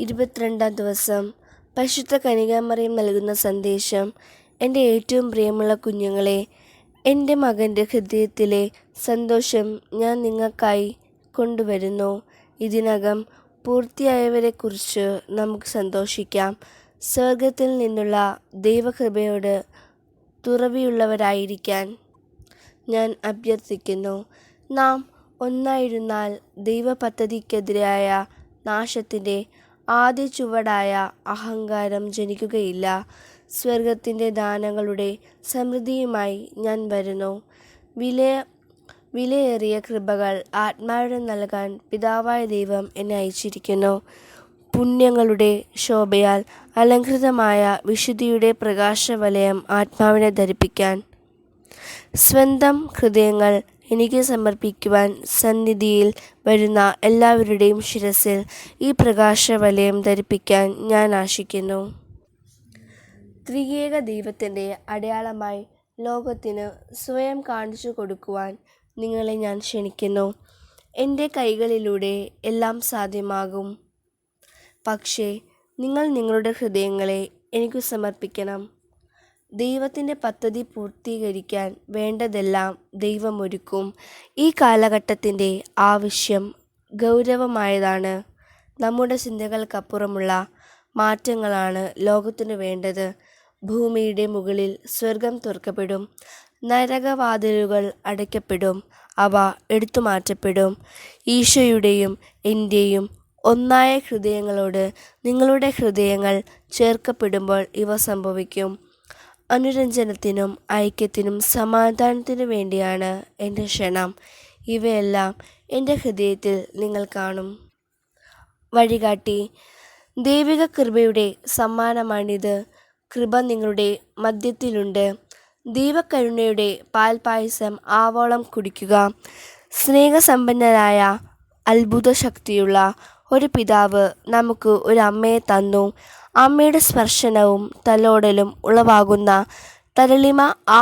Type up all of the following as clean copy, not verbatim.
22-ാം ദിവസം പരിശുദ്ധ കന്യകാമറിയം നൽകുന്ന സന്ദേശം. എൻ്റെ ഏറ്റവും പ്രിയമുള്ള കുഞ്ഞുങ്ങളെ, എൻ്റെ മകൻ്റെ ഹൃദയത്തിലെ സന്തോഷം ഞാൻ നിങ്ങൾക്കായി കൊണ്ടുവരുന്നു. ഇതിനകം പൂർത്തിയായവരെക്കുറിച്ച് നമുക്ക് സന്തോഷിക്കാം. സ്വർഗത്തിൽ നിന്നുള്ള ദൈവകൃപയോട് തുറവിയുള്ളവരായിരിക്കാൻ ഞാൻ അഭ്യർത്ഥിക്കുന്നു. നാം ഒന്നായിരുന്നാൽ ദൈവപദ്ധതിക്കെതിരായ നാശത്തിൻ്റെ ആദ്യ ചുവടായ അഹങ്കാരം ജനിക്കുകയില്ല. സ്വർഗത്തിൻ്റെ ദാനങ്ങളുടെ സമൃദ്ധിയുമായി ഞാൻ വരുന്നു. വിലയേറിയ കൃപകൾ ആത്മാവിന് നൽകാൻ പിതാവായ ദൈവം എന്നെ അയച്ചിരിക്കുന്നു. പുണ്യങ്ങളുടെ ശോഭയാൽ അലങ്കൃതമായ വിശുദ്ധിയുടെ പ്രകാശവലയം ആത്മാവിനെ ധരിപ്പിക്കാൻ, സ്വന്തം ഹൃദയങ്ങൾ എനിക്ക് സമർപ്പിക്കുവാൻ സന്നിധിയിൽ വരുന്ന എല്ലാവരുടെയും ശിരസിൽ ഈ പ്രകാശവലയം ധരിപ്പിക്കാൻ ഞാൻ ആശിക്കുന്നു. ത്രിയേക ദൈവത്തിൻ്റെ അടയാളമായി ലോകത്തിന് സ്വയം കാണിച്ചു കൊടുക്കുവാൻ നിങ്ങളെ ഞാൻ ക്ഷണിക്കുന്നു. എൻ്റെ കൈകളിലൂടെ എല്ലാം സാധ്യമാകും. പക്ഷേ നിങ്ങൾ നിങ്ങളുടെ ഹൃദയങ്ങളെ എനിക്ക് സമർപ്പിക്കണം. ദൈവത്തിൻ്റെ പദ്ധതി പൂർത്തീകരിക്കാൻ വേണ്ടതെല്ലാം ദൈവമൊരുക്കും. ഈ കാലഘട്ടത്തിൻ്റെ ആവശ്യം ഗൗരവമായതാണ്. നമ്മുടെ ചിന്തകൾക്കപ്പുറമുള്ള മാറ്റങ്ങളാണ് ലോകത്തിനു വേണ്ടത്. ഭൂമിയുടെ മുകളിൽ സ്വർഗം തുറക്കപ്പെടും, നരകവാതിലുകൾ അടയ്ക്കപ്പെടും, അവ എടുത്തുമാറ്റപ്പെടും. ഈശോയുടെയും എൻ്റെയും ഒന്നായ ഹൃദയങ്ങളോട് നിങ്ങളുടെ ഹൃദയങ്ങൾ ചേർക്കപ്പെടുമ്പോൾ ഇവ സംഭവിക്കും. അനുരഞ്ജനത്തിനും ഐക്യത്തിനും സമാധാനത്തിനു വേണ്ടിയാണ് എൻ്റെ ക്ഷണം. ഇവയെല്ലാം എൻ്റെ ഹൃദയത്തിൽ നിങ്ങൾ കാണും. വഴികാട്ടി, ദൈവിക കൃപയുടെ സമ്മാനമാണിത്. കൃപ നിങ്ങളുടെ മധ്യത്തിലുണ്ട്. ദൈവകരുണയുടെ പാൽപായസം ആവോളം കുടിക്കുക. സ്നേഹസമ്പന്നരായ അത്ഭുത ശക്തിയുള്ള ഒരു പിതാവ് നമുക്ക് ഒരു അമ്മയെ തന്നു. അമ്മയുടെ സ്പർശനവും തലോടലും ഉളവാകുന്ന തരളിമ ആ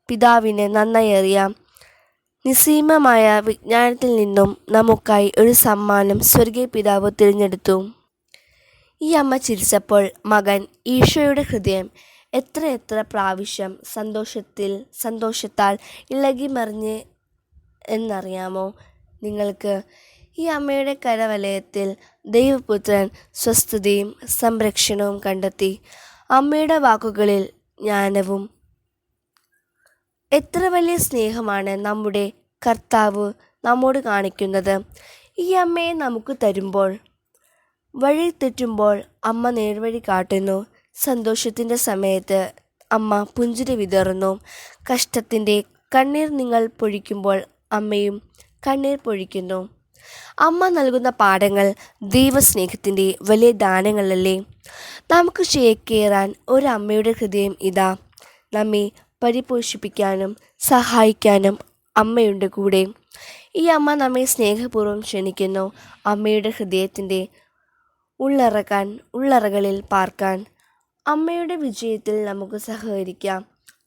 പിതാവിന് നന്നായി അറിയാം. നിസ്സീമമായ വിജ്ഞാനത്തിൽ നിന്നും നമുക്കായി ഒരു സമ്മാനം സ്വർഗീയ പിതാവ് തിരഞ്ഞെടുത്തു. ഈ അമ്മ ചിരിച്ചപ്പോൾ മകൻ ഈശോയുടെ ഹൃദയം എത്ര പ്രാവശ്യം സന്തോഷത്താൽ ഇളകിമറിഞ്ഞ് എന്നറിയാമോ നിങ്ങൾക്ക്? ഈ അമ്മയുടെ കരവലയത്തിൽ ദൈവപുത്രൻ സ്വസ്ഥതയും സംരക്ഷണവും കണ്ടെത്തി. അമ്മയുടെ വാക്കുകളിൽ ജ്ഞാനവും. എത്ര വലിയ സ്നേഹമാണ് നമ്മുടെ കർത്താവ് നമ്മോട് കാണിക്കുന്നത്. ഈ അമ്മയെ നമുക്ക് തരുമ്പോൾ, വഴി തെറ്റുമ്പോൾ അമ്മ നേർവഴി കാട്ടുന്നു. സന്തോഷത്തിൻ്റെ സമയത്ത് അമ്മ പുഞ്ചിരി വിതറുന്നു. കഷ്ടത്തിൻ്റെ കണ്ണീർ നിങ്ങൾ പൊഴിക്കുമ്പോൾ അമ്മയും കണ്ണീർ പൊഴിക്കുന്നു. അമ്മ നൽകുന്ന പാഠങ്ങൾ ദൈവസ്നേഹത്തിൻ്റെ വലിയ ദാനങ്ങളല്ലേ. നമുക്ക് ചേക്കേറാൻ ഒരു അമ്മയുടെ ഹൃദയം ഇതാ. നമ്മെ പരിപോഷിപ്പിക്കാനും സഹായിക്കാനും അമ്മയുണ്ട് കൂടെ. ഈ അമ്മ നമ്മെ സ്നേഹപൂർവ്വം ക്ഷണിക്കുന്നു അമ്മയുടെ ഹൃദയത്തിൻ്റെ ഉള്ളറകളിൽ പാർക്കാൻ. അമ്മയുടെ വിജയത്തിൽ നമുക്ക് സഹകരിക്കാം.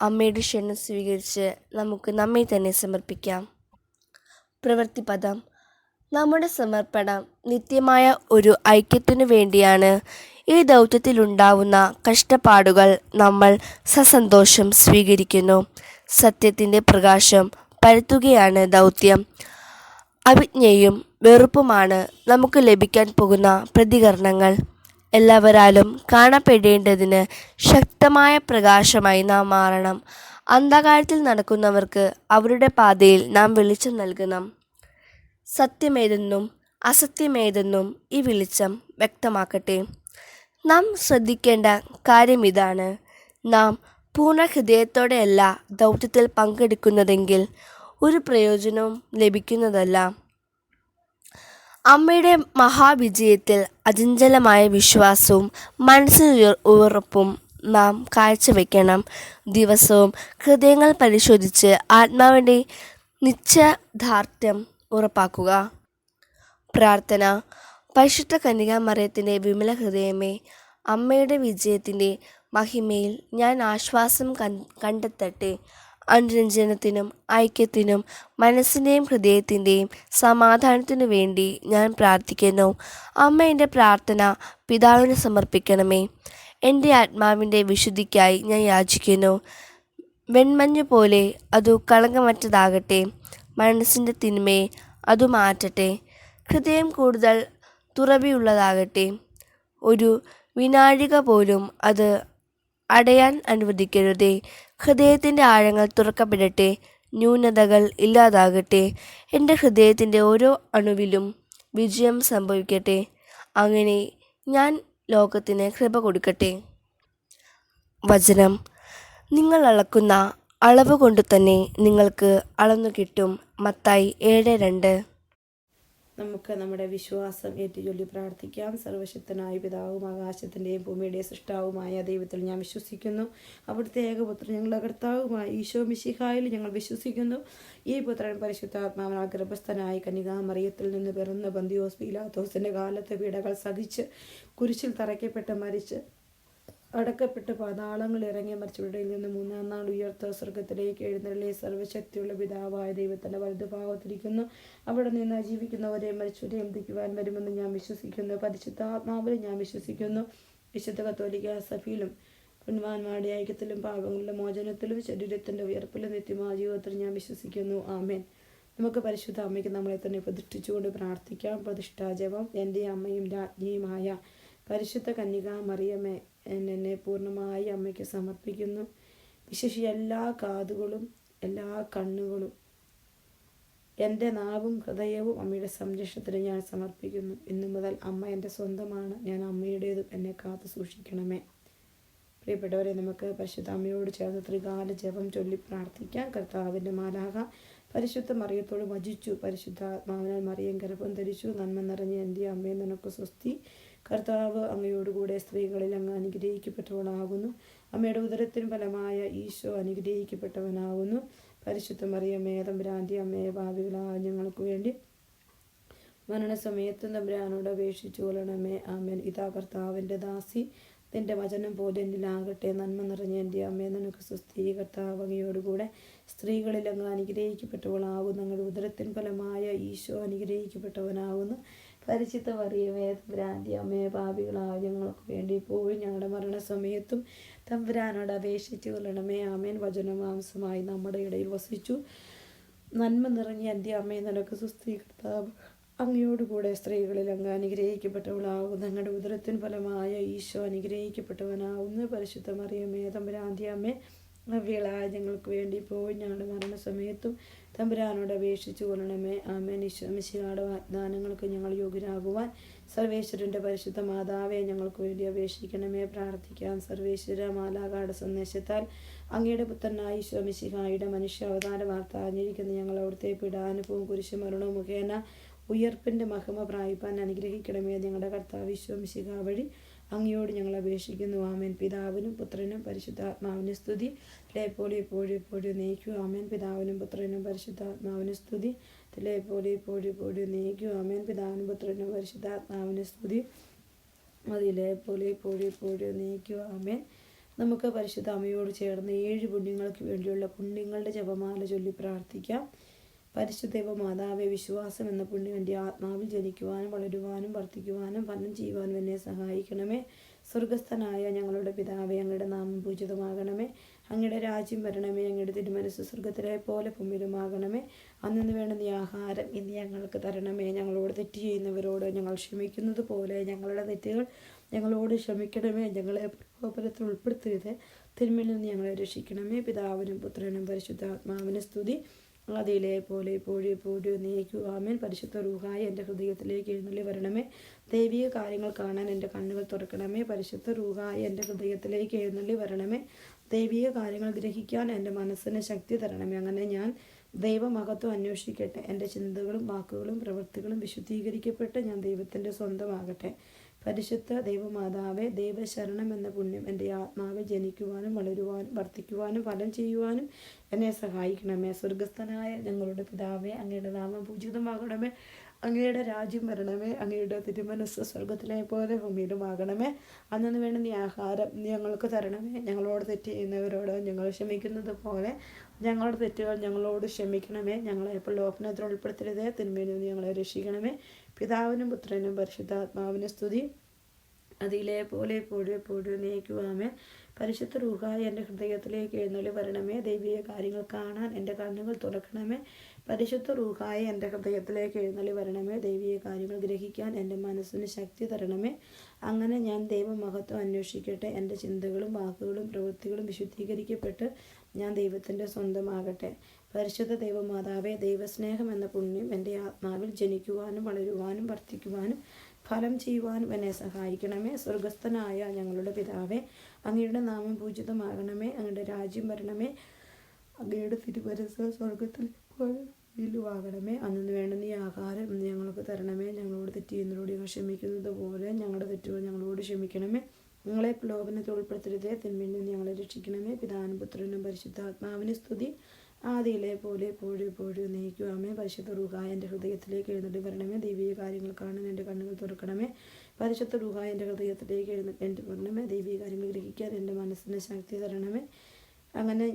അമ്മയുടെ ക്ഷണം സ്വീകരിച്ച് നമുക്ക് നമ്മെ തന്നെ സമർപ്പിക്കാം. പ്രവൃത്തിപദം. നമ്മുടെ സമർപ്പണം നിത്യമായ ഒരു ഐക്യത്തിനു വേണ്ടിയാണ്. ഈ ദൗത്യത്തിലുണ്ടാവുന്ന കഷ്ടപ്പാടുകൾ നമ്മൾ സസന്തോഷം സ്വീകരിക്കുന്നു. സത്യത്തിൻ്റെ പ്രകാശം പരത്തുകയാണ് ദൗത്യം. അവിജ്ഞയും വെറുപ്പുമാണ് നമുക്ക് ലഭിക്കാൻ പോകുന്ന പ്രതികരണങ്ങൾ. എല്ലാവരാലും കാണപ്പെടേണ്ടതിന് ശക്തമായ പ്രകാശമായി നാം മാറണം. അന്ധകാരത്തിൽ നടക്കുന്നവർക്ക് അവരുടെ പാതയിൽ നാം വെളിച്ചം നൽകണം. സത്യമേതെന്നും അസത്യമേതെന്നും ഈ വെളിച്ചം വ്യക്തമാക്കട്ടെ. നാം ശ്രദ്ധിക്കേണ്ട കാര്യം ഇതാണ്. നാം പൂർണ്ണ ഹൃദയത്തോടെയല്ല ദൗത്യത്തിൽ പങ്കെടുക്കുന്നതെങ്കിൽ ഒരു പ്രയോജനവും ലഭിക്കുന്നതല്ല. അമ്മയുടെ മഹാവിജയത്തിൽ അചഞ്ചലമായ വിശ്വാസവും മനസ്സിന് ഉറപ്പും നാം കാഴ്ചവെക്കണം. ദിവസവും ഹൃദയങ്ങൾ പരിശോധിച്ച് ആത്മാവിൻ്റെ നിശ്ചയദാർഢ്യം ഉറപ്പാക്കുക. പ്രാർത്ഥന. പരിശുദ്ധ കന്യകാമറിയത്തിൻ്റെ വിമല ഹൃദയമേ, അമ്മയുടെ വിജയത്തിൻ്റെ മഹിമയിൽ ഞാൻ ആശ്വാസം കണ്ടെത്തട്ടെ. അനുരഞ്ജനത്തിനും ഐക്യത്തിനും മനസ്സിൻ്റെയും ഹൃദയത്തിൻ്റെയും സമാധാനത്തിനു വേണ്ടി ഞാൻ പ്രാർത്ഥിക്കുന്നു. അമ്മ, എൻ്റെ പ്രാർത്ഥന പിതാവിന് സമർപ്പിക്കണമേ. എൻ്റെ ആത്മാവിൻ്റെ വിശുദ്ധിക്കായി ഞാൻ യാചിക്കുന്നു. വെൺമഞ്ഞ് പോലെ അതു കളങ്കമറ്റതാകട്ടെ. മനസ്സിൻ്റെ തിന്മയെ അതു മാറ്റട്ടെ. ഹൃദയം കൂടുതൽ തുറവിയുള്ളതാകട്ടെ. ഒരു വിനാഴിക പോലും അത് അടയാൻ അനുവദിക്കരുതേ. ഹൃദയത്തിൻ്റെ ആഴങ്ങൾ തുറക്കപ്പെടട്ടെ. ന്യൂനതകൾ ഇല്ലാതാകട്ടെ. എൻ്റെ ഹൃദയത്തിൻ്റെ ഓരോ അണുവിലും വിജയം സംഭവിക്കട്ടെ. അങ്ങനെ ഞാൻ ലോകത്തിന് കൃപ കൊടുക്കട്ടെ. വചനം: നിങ്ങൾ അളക്കുന്ന അളവ് കൊണ്ട് തന്നെ നിങ്ങൾക്ക് അളന്നു കിട്ടും. മത്തായി 7:2. നമുക്ക് നമ്മുടെ വിശ്വാസം ഏറ്റുചൊല്ലി പ്രാർത്ഥിക്കാം. സർവശക്തനായ പിതാവും ആകാശത്തിൻ്റെയും ഭൂമിയുടെയും സൃഷ്ടാവുമായ ദൈവത്തിൽ ഞാൻ വിശ്വസിക്കുന്നു. അവിടുത്തെ ഏകപുത്രൻ ഞങ്ങളുടെ കർത്താവുമായ ഈശോ മിശിഹായിൽ ഞങ്ങൾ വിശ്വസിക്കുന്നു. ഈ പുത്രൻ പരിശുദ്ധാത്മാവിനാൽ ഗർഭസ്ഥനായി കന്യകാമറിയത്തിൽ നിന്ന് പിറന്ന പന്തിയോസ് പീലാത്തോസിൻ്റെ കാലത്ത് പീഡകൾ സഹിച്ച് കുരിശിൽ തറയ്ക്കപ്പെട്ട് മരിച്ച് അടക്കപ്പെട്ട് പാതാളങ്ങൾ ഇറങ്ങി മരിച്ചവരുടെയിൽ നിന്ന് മൂന്നാം നാൾ ഉയർത്ത സ്വർഗത്തിലേക്ക് എഴുന്നള്ളി സർവ്വശക്തിയുള്ള പിതാവായ ദൈവത്തിൻ്റെ വലതുഭാഗത്തിരിക്കുന്നു. അവിടെ നിന്ന് ജീവിക്കുന്നവരെയും മരിച്ചവരെയും എന്തിക്കുവാൻ വരുമെന്ന് ഞാൻ വിശ്വസിക്കുന്നു. പരിശുദ്ധാത്മാവിലും ഞാൻ വിശ്വസിക്കുന്നു. വിശുദ്ധ കത്തോലിക്ക സഭയിലും പുണ്യവാന്മാരുടെ ഐക്യത്തിലും പാപങ്ങളുടെ മോചനത്തിലും ശരീരത്തിൻ്റെ ഉയർപ്പിലും നിത്യമായ ജീവിതത്തിലും ഞാൻ വിശ്വസിക്കുന്നു. ആമേൻ. നമുക്ക് പരിശുദ്ധ അമ്മയ്ക്ക് നമ്മളെ തന്നെ പ്രതിഷ്ഠിച്ചുകൊണ്ട് പ്രാർത്ഥിക്കാം. പ്രതിഷ്ഠാജപം. എൻ്റെ അമ്മയും രാജ്ഞിയുമായ പരിശുദ്ധ കന്യകാ മറിയമേ, എന്നെ പൂർണ്ണമായി അമ്മയ്ക്ക് സമർപ്പിക്കുന്നു. വിശേഷിച്ച് എല്ലാ കാതുകളും എല്ലാ കണ്ണുകളും എൻ്റെ നാവും ഹൃദയവും അമ്മയുടെ സംരക്ഷണത്തിന് ഞാൻ സമർപ്പിക്കുന്നു. ഇന്നു മുതൽ അമ്മ എൻ്റെ സ്വന്തമാണ്. ഞാൻ അമ്മയുടേതും. എന്നെ കാത്തു സൂക്ഷിക്കണമേ. പ്രിയപ്പെട്ടവരെ, നമുക്ക് പരിശുദ്ധ അമ്മയോട് ചേർന്ന് ത്രികാല ജപം ചൊല്ലി പ്രാർത്ഥിക്കാം. കർത്താവിൻ്റെ മാലാഖ പരിശുദ്ധ മറിയത്തോട് വചിച്ചു. പരിശുദ്ധാത്മാവിനാൽ മറിയം ഗർഭം ധരിച്ചു. നന്മ നിറഞ്ഞ എൻ്റെ അമ്മയെ നിനക്ക് സ്വസ്തി. കർത്താവ് അങ്ങയോടുകൂടെ സ്ത്രീകളിൽ അങ്ങ് അനുഗ്രഹിക്കപ്പെട്ടവളാകുന്നു. അമ്മയുടെ ഉദരത്തിന് ഫലമായ ഈശോ അനുഗ്രഹിക്കപ്പെട്ടവനാകുന്നു. പരിശുദ്ധ മറിയമേ, തമ്പുരാൻ്റെ അമ്മയെ, പാപികളായ ഞങ്ങൾക്ക് വേണ്ടി മരണസമയത്തും തമ്പുരാനോട് അപേക്ഷിച്ചു കൊള്ളണമേ. ആമേൻ. ഇതാ കർത്താവിൻ്റെ ദാസി, നിന്റെ വചനം പോലെ എന്നിലാകട്ടെ. നന്മ നിറഞ്ഞ എൻ്റെ അമ്മയെ നിനക്ക് സ്വസ്തി. കർത്താവ് അങ്ങയോടുകൂടെ സ്ത്രീകളിൽ അങ്ങ് അനുഗ്രഹിക്കപ്പെട്ടവളാകുന്നു. അങ്ങയുടെ ഉദരത്തിൻ ഫലമായ ഈശോ അനുഗ്രഹിക്കപ്പെട്ടവനാകുന്നു. പരിശുദ്ധ മറിയമേ, തമ്പുരാൻ്റെ അമ്മയെ, പാപികളായ ഞങ്ങൾക്ക് വേണ്ടി ഇപ്പോഴും ഞങ്ങളുടെ മരണസമയത്തും തമ്പുരാനോട് അപേക്ഷിച്ചു കൊള്ളണമേ. ആമേൻ. വചനമാംസമായി നമ്മുടെ ഇടയിൽ വസിച്ചു. നന്മ നിറഞ്ഞ എൻ്റെ അമ്മയെ നിനക്ക് സ്വസ്തി. കർത്താവ് അങ്ങയോടുകൂടെ സ്ത്രീകളിൽ അങ്ങ് അനുഗ്രഹിക്കപ്പെട്ടവളാകുന്നു. അങ്ങയുടെ ഉദരത്തിൻ ഫലമായ ഈശോ അനുഗ്രഹിക്കപ്പെട്ടവനാകുന്നു. പരിശുദ്ധ മറിയമേ, തമ്പുരാൻ്റെ അമ്മേ, പാപികളായ ഞങ്ങൾക്ക് വേണ്ടി ഇപ്പോഴും ഞങ്ങളുടെ മരണസമയത്തും തമ്പുരാനോട് അപേക്ഷിച്ചു കൊള്ളണമേ. ആമേൻ. ഈശോ മിശിഹായുടെ വാഗ്ദാനങ്ങൾക്ക് ഞങ്ങൾ യോഗ്യരാകുവാൻ സർവേശ്വരൻ്റെ പരിശുദ്ധ മാതാവെ ഞങ്ങൾക്ക് വേണ്ടി അപേക്ഷിക്കണമേ. പ്രാർത്ഥിക്കാം. സർവേശ്വര മാലാഖയുടെ സന്ദേശത്താൽ അങ്ങയുടെ പുത്രനായ ഈശോ മിശിഹായുടെ മനുഷ്യ അവതാര വാർത്ത അറിഞ്ഞിരിക്കുന്ന ഞങ്ങൾ അവിടുത്തെ പീഡാനുഭവവും കുരിശുമരണവും മുഖേന ഉയർപ്പിൻ്റെ മഹിമ പ്രാപിപ്പാൻ അനുഗ്രഹിക്കണമേ. ഞങ്ങളുടെ കർത്താവ് ഈശോ മിശിഹാ വഴി അങ്ങയോട് ഞങ്ങൾ അപേക്ഷിക്കുന്നു. ആമേൻ. പിതാവിനും പുത്രനും പരിശുദ്ധാത്മാവിന് സ്തുതി. പോലെ എപ്പോഴും എപ്പോഴും നീക്കൂ. ആമേൻ. പിതാവിനും പുത്രനും പരിശുദ്ധാത്മാവിന് സ്തുതി. പോലെ എപ്പോഴും എപ്പോഴും നീക്കൂ. ആമേൻ. പിതാവിനും പുത്രനും പരിശുദ്ധാത്മാവിന് സ്തുതി. പോലെ എപ്പോഴും എപ്പോഴും നീക്കൂ. ആമേൻ. നമുക്ക് പരിശുദ്ധ അമ്മയോട് ചേർന്ന് 7 പുണ്യങ്ങൾക്ക് വേണ്ടിയുള്ള പുണ്യങ്ങളുടെ ജപമാല ചൊല്ലി പ്രാർത്ഥിക്കാം. പരിശുദ്ധ മാതാവെ, വിശ്വാസം എന്ന പുണ്യം എൻ്റെ ആത്മാവിൽ ജനിക്കുവാനും വളരുവാനും വർദ്ധിക്കുവാനും ഫലം ചെയ്യുവാനും എന്നെ സഹായിക്കണമേ. സ്വർഗസ്ഥനായ ഞങ്ങളുടെ പിതാവേ, അങ്ങയുടെ നാമം പൂജിതമാകണമേ. അങ്ങയുടെ രാജ്യം വരണമേ. അങ്ങയുടെ തിരുമനസ്സ് സ്വർഗത്തിലെ പോലെ ഭൂമിയിലുമാകണമേ. അന്നു വേണ്ടുന്ന ആഹാരം ഇന്ന് ഞങ്ങൾക്ക് തരണമേ. ഞങ്ങളോട് തെറ്റ് ചെയ്യുന്നവരോട് ഞങ്ങൾ ക്ഷമിക്കുന്നത് പോലെ ഞങ്ങളുടെ തെറ്റുകൾ ഞങ്ങളോട് ക്ഷമിക്കണമേ. ഞങ്ങളെ പ്രലോഭനത്തിൽ ഉൾപ്പെടുത്തരുത്, തിന്മയിൽ നിന്ന് ഞങ്ങളെ രക്ഷിക്കണമേ. പിതാവിനും പുത്രനും പരിശുദ്ധാത്മാവിന് സ്തുതി. അതിലെ പോലെ എപ്പോഴും നീക്കൂ. ആമേൻ. പരിശുദ്ധ റൂഹായി എൻ്റെ ഹൃദയത്തിലേക്ക് എഴുന്നള്ളി വരണമേ. ദൈവിക കാര്യങ്ങൾ കാണാൻ എൻ്റെ കണ്ണുകൾ തുറക്കണമേ. പരിശുദ്ധ റൂഹായി എൻ്റെ ഹൃദയത്തിലേക്ക് എഴുന്നള്ളി വരണമേ. ദൈവിക കാര്യങ്ങൾ ഗ്രഹിക്കാൻ എൻ്റെ മനസ്സിന് ശക്തി തരണമേ. അങ്ങനെ ഞാൻ ദൈവമഹത്വം അന്വേഷിക്കട്ടെ. എൻ്റെ ചിന്തകളും വാക്കുകളും പ്രവൃത്തികളും വിശുദ്ധീകരിക്കപ്പെട്ട് ഞാൻ ദൈവത്തിൻ്റെ സ്വന്തമാകട്ടെ. പരിശുദ്ധ ദൈവമാതാവേ, ദൈവശരണം എന്ന പുണ്യം എൻ്റെ ആത്മാവിൽ ജനിക്കുവാനും വളരുവാനും വർദ്ധിക്കുവാനും ഫലം ചെയ്യുവാനും എന്നെ സഹായിക്കണമേ. സ്വർഗസ്ഥനായ ഞങ്ങളുടെ പിതാവേ, അങ്ങയുടെ നാമം പൂജിതമാകണമേ. അങ്ങയുടെ രാജ്യം വരണമേ. അങ്ങയുടെ തിരുമനസ്സ് സ്വർഗത്തിലെ പോലെ ഭൂമിയിലുമാകണമേ. അന്നു വേണ്ട നീ ആഹാരം ഞങ്ങൾക്ക് തരണമേ. ഞങ്ങളോട് തെറ്റ് ചെയ്യുന്നവരോട് ഞങ്ങൾ ക്ഷമിക്കുന്നത് പോലെ ഞങ്ങളുടെ തെറ്റുകൾ ഞങ്ങളോട് ക്ഷമിക്കണമേ. ഞങ്ങളെ ഇപ്പോൾ ലോകത്തിൽ ഉൾപ്പെടുത്തരുതേ, തിന്മയിൽ നിന്ന് ഞങ്ങളെ രക്ഷിക്കണമേ. പിതാവിനും പുത്രനും പരിശുദ്ധാത്മാവിനും സ്തുതി, അതിലെ പോലെ എപ്പോഴും നീക്കുവാമേ. പരിശുദ്ധ റൂഹായി എൻ്റെ ഹൃദയത്തിലേക്ക് എഴുന്നള്ളി വരണമേ. ദൈവീയ കാര്യങ്ങൾ കാണാൻ എൻ്റെ കണ്ണുകൾ തുറക്കണമേ. പരിശുദ്ധ റൂഹായി എൻ്റെ ഹൃദയത്തിലേക്ക് എഴുന്നള്ളി വരണമേ. ദൈവീയ കാര്യങ്ങൾ ഗ്രഹിക്കാൻ എൻ്റെ മനസ്സിന് ശക്തി തരണമേ. അങ്ങനെ ഞാൻ ദൈവമഹത്വം അന്വേഷിക്കട്ടെ. എൻ്റെ ചിന്തകളും വാക്കുകളും പ്രവൃത്തികളും വിശുദ്ധീകരിക്കപ്പെട്ട് ഞാൻ ദൈവത്തിൻ്റെ സ്വന്തമാകട്ടെ. പരിശുദ്ധ ദൈവമാതാവേ, ദൈവസ്നേഹം എന്ന പുണ്യം എൻ്റെ ആത്മാവിൽ ജനിക്കുവാനും വളരുവാനും വർദ്ധിക്കുവാനും ഫലം ചെയ്യുവാനും എന്നെ സഹായിക്കണമേ. സ്വർഗസ്ഥനായ ഞങ്ങളുടെ പിതാവേ, അങ്ങയുടെ നാമം പൂജിതമാകണമേ. അങ്ങയുടെ രാജ്യം വരണമേ. അങ്ങയുടെ തിരുമനസ്സ് സ്വർഗത്തിൽ ാകണമേ. അന്നു വേണ്ട നീ ആഹാരം ഞങ്ങൾക്ക് തരണമേ. ഞങ്ങളോട് തെറ്റ് ചെയ്യുന്നവരോട് ഞങ്ങൾ ക്ഷമിക്കുന്നത് പോലെ ഞങ്ങളുടെ തെറ്റുകൾ ഞങ്ങളോട് ക്ഷമിക്കണമേ. ഞങ്ങളെ പ്രലോഭനത്തിൽ ഉൾപ്പെടുത്തരുതേ, തിന്മയിൽ നിന്ന് ഞങ്ങളെ രക്ഷിക്കണമേ. പിതാവിനും പുത്രനും പരിശുദ്ധാത്മാവിന് സ്തുതി, ആദിയിലെ പോലെ എപ്പോഴും നീക്കുവാമേ. പരിശുദ്ധ റൂഹായി എൻ്റെ ഹൃദയത്തിലേക്ക് എഴുന്നള്ളി വരണമേ. ദൈവീയ കാര്യങ്ങൾ കാണാൻ എൻ്റെ കണ്ണുകൾ തുറക്കണമേ. പരിശുദ്ധ റൂഹായി എൻ്റെ ഹൃദയത്തിലേക്ക് എഴുന്നള്ളി വരണമേ. ദൈവീയ കാര്യങ്ങൾ ഗ്രഹിക്കാൻ എൻ്റെ മനസ്സിന് ശക്തി തരണമേ. അങ്ങനെ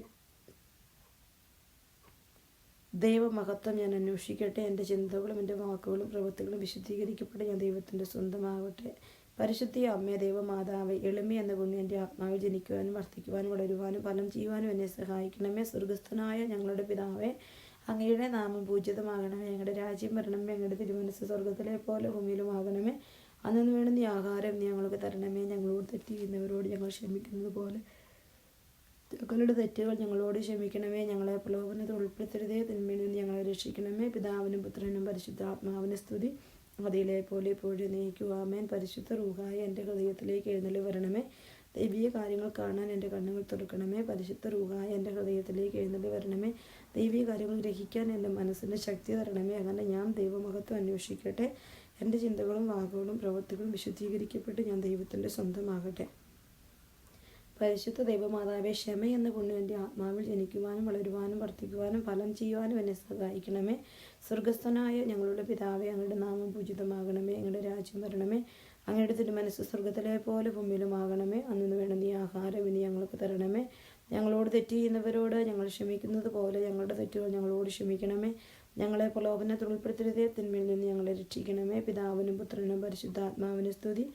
ദൈവമഹത്വം ഞാൻ അന്വേഷിക്കട്ടെ. എൻ്റെ ചിന്തകളും എൻ്റെ വാക്കുകളും പ്രവൃത്തികളും വിശുദ്ധീകരിക്കപ്പെട്ട് ഞാൻ ദൈവത്തിൻ്റെ സ്വന്തമാകട്ടെ. പരിശുദ്ധ അമ്മേ, ദൈവമാതാവേ, എളിമ എന്ന പുണ്യം എൻ്റെ ആത്മാവിൽ ജനിക്കുവാനും വർദ്ധിക്കുവാനും വളരുവാനും ഫലം ചെയ്യുവാനും എന്നെ സഹായിക്കണമേ. സ്വർഗസ്ഥനായ ഞങ്ങളുടെ പിതാവേ, അങ്ങയുടെ നാമം പൂജിതമാകണമേ. ഞങ്ങളുടെ രാജ്യം വരണമേ. അങ്ങയുടെ തിരുമനസ്സ് സ്വർഗത്തിലെ പോലെ ഭൂമിയിലുമാകണമേ. അന്നു വേണ്ട നീ ആഹാരം ഞങ്ങൾക്ക് തരണമേ. ഞങ്ങളോട് തെറ്റ് ചെയ്യുന്നവരോട് ഞങ്ങൾ ക്ഷമിക്കുന്നത് പോലെ ഞങ്ങളുടെ തെറ്റുകൾ ഞങ്ങളോട് ക്ഷമിക്കണമേ. ഞങ്ങളെ പ്രലോഭനത്തിൽ ഉൾപ്പെടുത്തരുതേ, തിന്മയിൽ നിന്ന് ഞങ്ങളെ രക്ഷിക്കണമേ. പിതാവിനും പുത്രനും പരിശുദ്ധാത്മാവിന് സ്തുതി, അതിലെ പോലെ എപ്പോഴും നീക്കുവാമേൻ. പരിശുദ്ധ റൂഹായി എൻ്റെ ഹൃദയത്തിലേക്ക് എഴുന്നള്ളി വരണമേ. ദൈവീയ കാര്യങ്ങൾ കാണാൻ എൻ്റെ കണ്ണുകൾ തുറക്കണമേ. പരിശുദ്ധ റൂഹായി എൻ്റെ ഹൃദയത്തിലേക്ക് എഴുന്നള്ളി വരണമേ. ദൈവീയ കാര്യങ്ങൾ ഗ്രഹിക്കാൻ എൻ്റെ മനസ്സിന് ശക്തി തരണമേ. അങ്ങനെ ഞാൻ ദൈവമഹത്വം അന്വേഷിക്കട്ടെ. എൻ്റെ ചിന്തകളും വാക്കുകളും പ്രവൃത്തികളും വിശുദ്ധീകരിക്കപ്പെട്ട് ഞാൻ ദൈവത്തിൻ്റെ സ്വന്തമാകട്ടെ. പരിശുദ്ധ ദൈവമാതാവേ, ക്ഷമ എന്ന പുണ്യം എൻ്റെ ആത്മാവിൽ ജനിക്കുവാനും വളരുവാനും വർദ്ധിക്കുവാനും ഫലം ചെയ്യുവാനും എന്നെ സഹായിക്കണമേ. സ്വർഗസ്ഥനായ ഞങ്ങളുടെ പിതാവേ, അങ്ങയുടെ നാമം പൂജിതമാകണമേ. അങ്ങയുടെ രാജ്യം വരണമേ. അങ്ങയുടെ തിരുമനസ്സ് സ്വർഗത്തിലെ പോലെ ഭൂമിയിലുമാകണമേ. അന്നു വേണ്ട നീ ആഹാരം ഇനി ഞങ്ങൾക്ക് തരണമേ. ഞങ്ങളോട് തെറ്റ് ചെയ്യുന്നവരോട് ഞങ്ങൾ ക്ഷമിക്കുന്നത് പോലെ ഞങ്ങളുടെ തെറ്റുകൾ ഞങ്ങളോട് ക്ഷമിക്കണമേ. ഞങ്ങളെ പ്രലോഭനത്തിൽ ഉൾപ്പെടുത്തരുതേ, തിന്മയിൽ നിന്ന് ഞങ്ങളെ രക്ഷിക്കണമേ. പിതാവിനും പുത്രനും പരിശുദ്ധാത്മാവിന് സ്തുതി,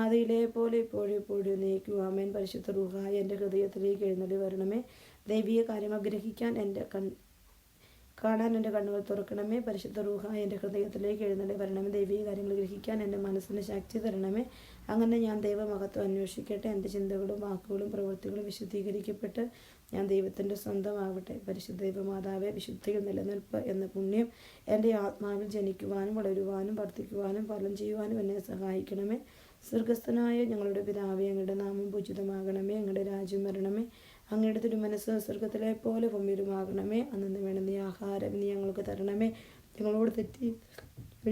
ആദിയിലെ പോലെ എപ്പോഴും നീക്കുവാമേൻ. പരിശുദ്ധ റൂഹായി എൻ്റെ ഹൃദയത്തിലേക്ക് എഴുന്നള്ളി വരണമേ. ദൈവീയ കാര്യങ്ങൾ ഗ്രഹിക്കാൻ കാണാൻ എൻ്റെ കണ്ണുകൾ തുറക്കണമേ. പരിശുദ്ധ റൂഹായി എൻ്റെ ഹൃദയത്തിലേക്ക് എഴുന്നള്ളി വരണമേ. ദൈവീയ കാര്യങ്ങൾ ഗ്രഹിക്കാൻ എൻ്റെ മനസ്സിന് ശക്തി തരണമേ. അങ്ങനെ ഞാൻ ദൈവമഹത്വം അന്വേഷിക്കട്ടെ. എൻ്റെ ചിന്തകളും വാക്കുകളും പ്രവൃത്തികളും വിശുദ്ധീകരിക്കപ്പെട്ട് ഞാൻ ദൈവത്തിൻ്റെ സ്വന്തമാകട്ടെ. പരിശുദ്ധ ദൈവമാതാവേ, വിശുദ്ധിയിൽ നിലനിൽപ്പ് എന്ന പുണ്യം എൻ്റെ ആത്മാവിൽ ജനിക്കുവാനും വളരുവാനും വർദ്ധിക്കുവാനും ഫലം ചെയ്യുവാനും എന്നെ സഹായിക്കണമേ. സ്വർഗസ്ഥനായ ഞങ്ങളുടെ പിതാവേ, അങ്ങയുടെ നാമം പൂജിതമാകണമേ. അങ്ങയുടെ രാജ്യം വരണമേ. അങ്ങയുടെ തിരുമനസ്സ് സ്വർഗത്തിലെ പോലെ ഭൂമിയിലുമാകണമേ. അന്നു വേണ്ട നീ ആഹാരം നീ ഞങ്ങൾക്ക് തരണമേ. ഞങ്ങളോട് തെറ്റി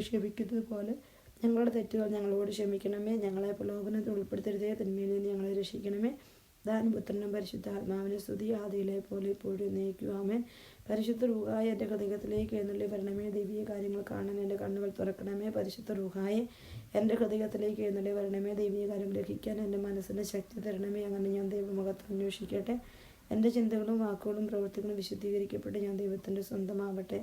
ക്ഷമിക്കുന്നത് പോലെ ഞങ്ങളുടെ തെറ്റുകൾ ഞങ്ങളോട് ക്ഷമിക്കണമേ. ഞങ്ങളെ പ്രലോഭനത്തിൽ ഉൾപ്പെടുത്തരുതേ, തിന്മയിൽ നിന്ന് ഞങ്ങളെ രക്ഷിക്കണമേ. ദാനും പുത്രനും പരിശുദ്ധാത്മാവിനെ സ്തുതി, ആദിയിലെ പോലെ എപ്പോഴും നീക്കുവാമേൻ. പരിശുദ്ധ റൂഹായി എൻ്റെ ഹൃദയത്തിലേക്ക് എഴുന്നള്ളി വരണമേ. ദൈവീയ കാര്യങ്ങൾ കാണാൻ എൻ്റെ കണ്ണുകൾ തുറക്കണമേ. പരിശുദ്ധ റൂഹായി എൻ്റെ ഹൃദയത്തിലേക്ക് എഴുന്നള്ളി വരണമേ. ദൈവീയ കാര്യം ഗ്രഹിക്കാൻ എൻ്റെ മനസ്സിന് ശക്തി തരണമേ. അങ്ങനെ ഞാൻ ദൈവമുഖത്ത് അന്വേഷിക്കട്ടെ. എൻ്റെ ചിന്തകളും വാക്കുകളും പ്രവൃത്തികളും വിശുദ്ധീകരിക്കപ്പെട്ട് ഞാൻ ദൈവത്തിൻ്റെ സ്വന്തമാവട്ടെ.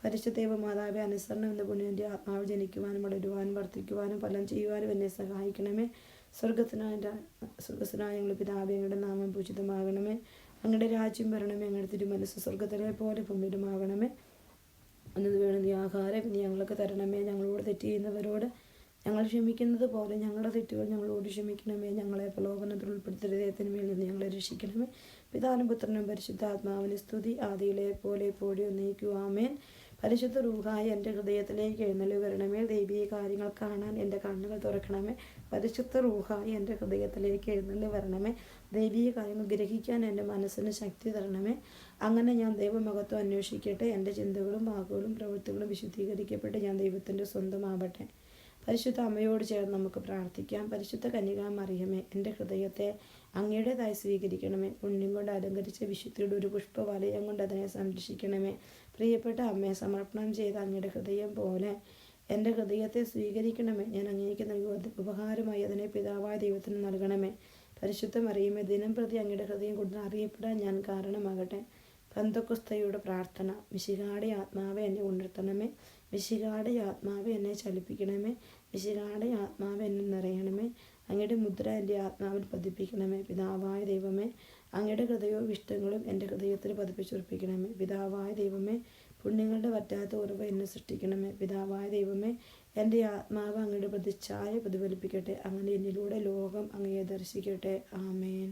പരിശുദ്ധ ദൈവമാതാവേ, അനുസരണം എന്ന പുണ്യം എൻ്റെ ആത്മാവ് ജനിക്കുവാനും വളരുവാനും വർദ്ധിക്കുവാനും ഫലം ചെയ്യുവാനും എന്നെ സഹായിക്കണമേ. സ്വർഗസ്ഥനായ ഞങ്ങളുടെ പിതാവേ, അങ്ങയുടെ നാമം പൂജിതമാകണമേ. അങ്ങയുടെ രാജ്യം വരണമേ. അങ്ങയുടെ തിരുമനസ്സ് സ്വർഗത്തിലെ പോലെ ഭൂമിയിലുമാകണമേ. അന്നു വേണം നീ ആഹാരം നീ ഞങ്ങൾക്ക് തരണമേ. ഞങ്ങളോട് തെറ്റ് ചെയ്യുന്നവരോട് ഞങ്ങൾ ക്ഷമിക്കുന്നത് പോലെ ഞങ്ങളുടെ തെറ്റുകൾ ഞങ്ങളോട് ക്ഷമിക്കണമേ. ഞങ്ങളെ പ്രലോഭനത്തിൽ ഉൾപ്പെടുത്തരുതേ, തിന്മയിൽ നിന്ന് ഞങ്ങളെ രക്ഷിക്കണമേ. പിതാവിനും പുത്രനും പരിശുദ്ധാത്മാവിന് സ്തുതി, ആദിയിലെ പോലെ എപ്പോഴും നീക്കുവാമേൻ. പരിശുദ്ധ റൂഹായി എൻ്റെ ഹൃദയത്തിലേക്ക് എഴുന്നള്ളി വരണമേ. ദൈവീയ കാര്യങ്ങൾ കാണാൻ എൻ്റെ കണ്ണുകൾ തുറക്കണമേ. പരിശുദ്ധ റൂഹായി എൻ്റെ ഹൃദയത്തിലേക്ക് എഴുന്നള്ളി വരണമേ. ദൈവീയ കാര്യങ്ങൾ ഗ്രഹിക്കാൻ എൻ്റെ മനസ്സിന് ശക്തി തരണമേ. അങ്ങനെ ഞാൻ ദൈവമഹത്വം അന്വേഷിക്കട്ടെ. എൻ്റെ ചിന്തകളും വാക്കുകളും പ്രവൃത്തികളും വിശുദ്ധീകരിക്കപ്പെട്ട് ഞാൻ ദൈവത്തിൻ്റെ സ്വന്തമാവട്ടെ. പരിശുദ്ധ അമ്മയോട് ചേർന്ന് നമുക്ക് പ്രാർത്ഥിക്കാം. പരിശുദ്ധ കന്യകാമറിയമേ, എൻ്റെ ഹൃദയത്തെ അങ്ങയുടേതായി സ്വീകരിക്കണമേ. പുണ്യം കൊണ്ട് അലങ്കരിച്ച വിശുദ്ധിയുടെ ഒരു പുഷ്പവലയം കൊണ്ട് അതിനെ സംരക്ഷിക്കണമേ. പ്രിയപ്പെട്ട അമ്മയെ സമർപ്പണം ചെയ്ത അങ്ങയുടെ ഹൃദയം പോലെ എൻ്റെ ഹൃദയത്തെ സ്വീകരിക്കണമേ. ഞാൻ അങ്ങേക്ക് നൽകുക ഉപഹാരമായി അതിനെ പിതാവായ ദൈവത്തിന് നൽകണമേ. പരിശുദ്ധ മറിയമേ, ദിനം പ്രതി അങ്ങയുടെ ഹൃദയം കൊണ്ട് അറിയപ്പെടാൻ ഞാൻ കാരണമാകട്ടെ. പന്തക്കുസ്തയുടെ പ്രാർത്ഥന. മിശിഹായുടെ ആത്മാവെ എന്നെ ഉണർത്തണമേ. മിശിഹായുടെ ആത്മാവെ എന്നെ ചലിപ്പിക്കണമേ. മിശിഹായുടെ ആത്മാവെ എന്നെ നിറയണമേ. അങ്ങയുടെ മുദ്ര എൻ്റെ ആത്മാവിൽ പതിപ്പിക്കണമേ. പിതാവായ ദൈവമേ, അങ്ങയുടെ ഹൃദയവും ഇഷ്ടങ്ങളും എൻ്റെ ഹൃദയത്തിൽ പതിപ്പിച്ചുറപ്പിക്കണമേ. പിതാവായ ദൈവമേ, പുണ്യങ്ങളുടെ വറ്റാത്ത ഉറവ് എന്നെ സൃഷ്ടിക്കണമേ. പിതാവായ ദൈവമേ, എൻ്റെ ആത്മാവ് അങ്ങയുടെ പ്രതിച്ഛായ പ്രതിഫലിപ്പിക്കട്ടെ. അങ്ങനെ എന്നിലൂടെ ലോകം അങ്ങയെ ദർശിക്കട്ടെ. ആമേൻ.